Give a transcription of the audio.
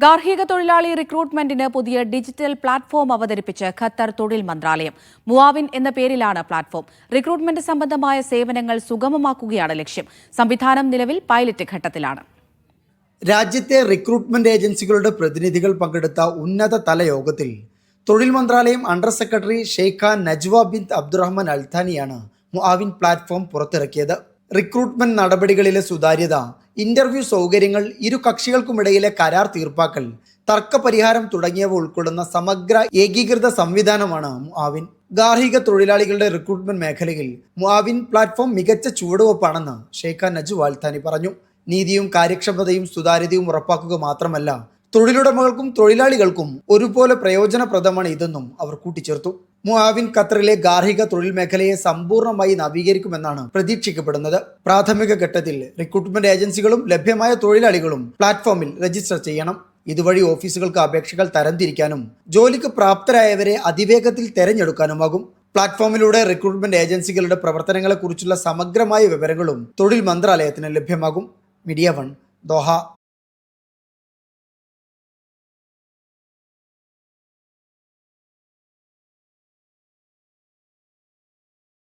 ഗാർഹിക തൊഴിലാളി റിക്രൂട്ട്മെന്റിന് പുതിയ ഡിജിറ്റൽ പ്ലാറ്റ്ഫോം അവതരിപ്പിച്ച് ഖത്തർ തൊഴിൽ മന്ത്രാലയം. മുആവിൻ എന്ന പേരിലാണ് പ്ലാറ്റ്ഫോം. റിക്രൂട്ട്മെന്റ് സംബന്ധമായ സേവനങ്ങൾ സുഗമമാക്കുകയാണ് ലക്ഷ്യം. സംവിധാനം നിലവിൽ പൈലറ്റ് ഘട്ടത്തിലാണ്. രാജ്യത്തെ റിക്രൂട്ട്മെന്റ് ഏജൻസികളുടെ പ്രതിനിധികൾ പങ്കെടുത്ത ഉന്നതതല യോഗത്തിൽ തൊഴിൽ മന്ത്രാലയം under secretary Sheikha Najwa bint Abdulrahman അൽഥാനിയാണ് മുആവിൻ പ്ലാറ്റ്ഫോം പുറത്തിറക്കിയത്. റിക്രൂട്ട്മെന്റ് നടപടികളിലെ സുതാര്യത, ഇന്റർവ്യൂ സൗകര്യങ്ങൾ, ഇരു കക്ഷികൾക്കുമിടയിലെ കരാർ തീർപ്പാക്കൽ, തർക്കപരിഹാരം തുടങ്ങിയവ ഉൾക്കൊള്ളുന്ന സമഗ്ര ഏകീകൃത സംവിധാനമാണ് മുആവിൻ. ഗാർഹിക തൊഴിലാളികളുടെ റിക്രൂട്ട്മെന്റ് മേഖലയിൽ മുആവിൻ പ്ലാറ്റ്ഫോം മികച്ച ചുവടുവെപ്പാണെന്ന് ഷെയ്ഖ നജ്വ അൽഥാനി പറഞ്ഞു. നീതിയും കാര്യക്ഷമതയും സുതാര്യതയും ഉറപ്പാക്കുക മാത്രമല്ല, തൊഴിലുടമകൾക്കും തൊഴിലാളികൾക്കും ഒരുപോലെ പ്രയോജനപ്രദമാണ് ഇതെന്നും അവർ കൂട്ടിച്ചേർത്തു. മുആവിൻ ഖത്തറിലെ ഗാർഹിക തൊഴിൽ മേഖലയെ സമ്പൂർണ്ണമായി നവീകരിക്കുമെന്നാണ് പ്രതീക്ഷിക്കപ്പെടുന്നത്. പ്രാഥമിക ഘട്ടത്തിൽ റിക്രൂട്ട്മെന്റ് ഏജൻസികളും ലഭ്യമായ തൊഴിലാളികളും പ്ലാറ്റ്ഫോമിൽ രജിസ്റ്റർ ചെയ്യണം. ഇതുവഴി ഓഫീസുകൾക്ക് അപേക്ഷകൾ തരംതിരിക്കാനും ജോലിക്ക് പ്രാപ്തരായവരെ അതിവേഗത്തിൽ തെരഞ്ഞെടുക്കാനുമാകും. പ്ലാറ്റ്ഫോമിലൂടെ റിക്രൂട്ട്മെന്റ് ഏജൻസികളുടെ പ്രവർത്തനങ്ങളെക്കുറിച്ചുള്ള സമഗ്രമായ വിവരങ്ങളും തൊഴിൽ മന്ത്രാലയത്തിന് ലഭ്യമാകും. Media 1, Doha.